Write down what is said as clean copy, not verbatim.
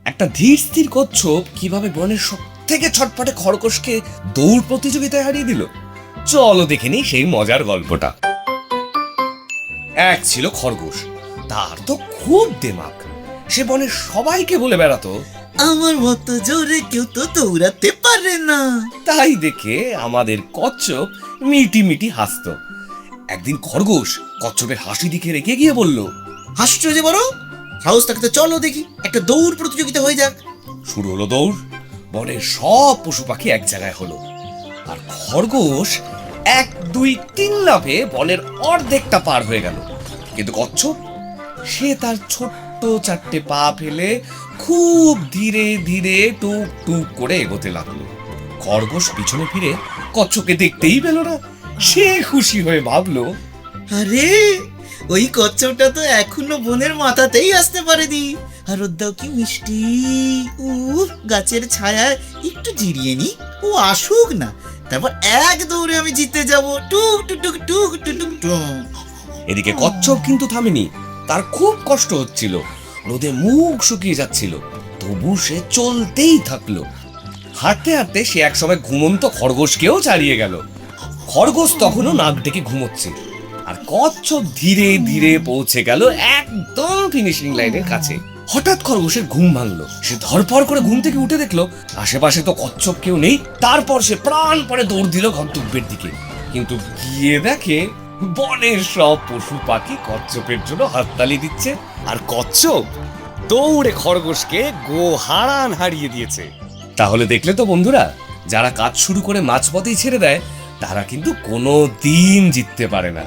একটা ধীর স্থির কচ্ছপ কিভাবে বনের সব থেকে ছটপটে খরগোশকে দৌড় প্রতিযোগিতায় হারিয়ে দিল, চলো দেখে নি সেই মজার গল্পটা। এক ছিল খরগোশ, তার তো খুব দেমাক। সে বনের সবাইকে বলে বেড়াতো, আমার মতো জোরে কেউ তো দৌড়াতে পারে না। তাই দেখে আমাদের কচ্ছপ মিটি মিটি হাসতো। একদিন খরগোশ কচ্ছপের হাসি দিকে রেগে গিয়ে বলল, হাসছো যে বড়, সাহস থাকতে চলো দেখি একটা দৌড় প্রতিযোগিতা হয়ে যাক। শুরু হলো দৌড়। বনের সব পশু পাখি এক জায়গায় হলো, আর খরগোশ 1, 2, 3 লাফে বনের অর্ধেকটা পার হয়ে গেল। কিন্তু কচ্ছপ, সে তার ছোট্ট 4টে পা ফেলে খুব ধীরে ধীরে টুক টুক করে এগোতে লাগলো। খরগোশ পিছনে ফিরে কচ্ছপকে দেখতেই পেল না। সে খুশি হয়ে ভাবলো, আরে ওই কচ্ছপটা তো এখনো বনের মাথাতেই আসতে পারেনি। আর ওর দাও কি মিষ্টি। গাছের ছায়ায় একটু জিরিয়ে নি, ও আসুক না, তারপর এক দৌড়ে আমি জিতে যাব। টুক টুক টুক টুক টুক টুক টুক। এদিকে কচ্ছপ কিন্তু থামেনি। তার খুব কষ্ট হচ্ছিল, রোদে মুখ শুকিয়ে যাচ্ছিল, তবু সে চলতেই থাকলো। হাঁটতে হাঁটতে সে একসময় ঘুমন্ত খরগোশকেও ছাড়িয়ে গেল। খরগোশ তখনও নাক ডেকে ঘুমোচ্ছে, আর কচ্ছপ ধীরে ধীরে পৌঁছে গেল একদম ফিনিশিং লাইনের কাছে। হঠাৎ খরগোশের ঘুম ভাঙলো। সে ধরপড় করে ঘুম থেকে উঠে দেখলো আশেপাশে তো কচ্ছপ কেউ নেই। তারপর সে প্রাণপণে দৌড় দিল গন্তব্যের দিকে, কিন্তু গিয়ে দেখে বনের সব পশু পাখি কচ্ছপের জন্য হাততালি দিচ্ছে, আর কচ্ছপ দৌড়ে খরগোশকে হারান হারিয়ে দিয়েছে। তাহলে দেখলে তো বন্ধুরা, যারা কাজ শুরু করে মাঝপথেই ছেড়ে দেয় তারা কিন্তু কোনো দিন জিততে পারে না।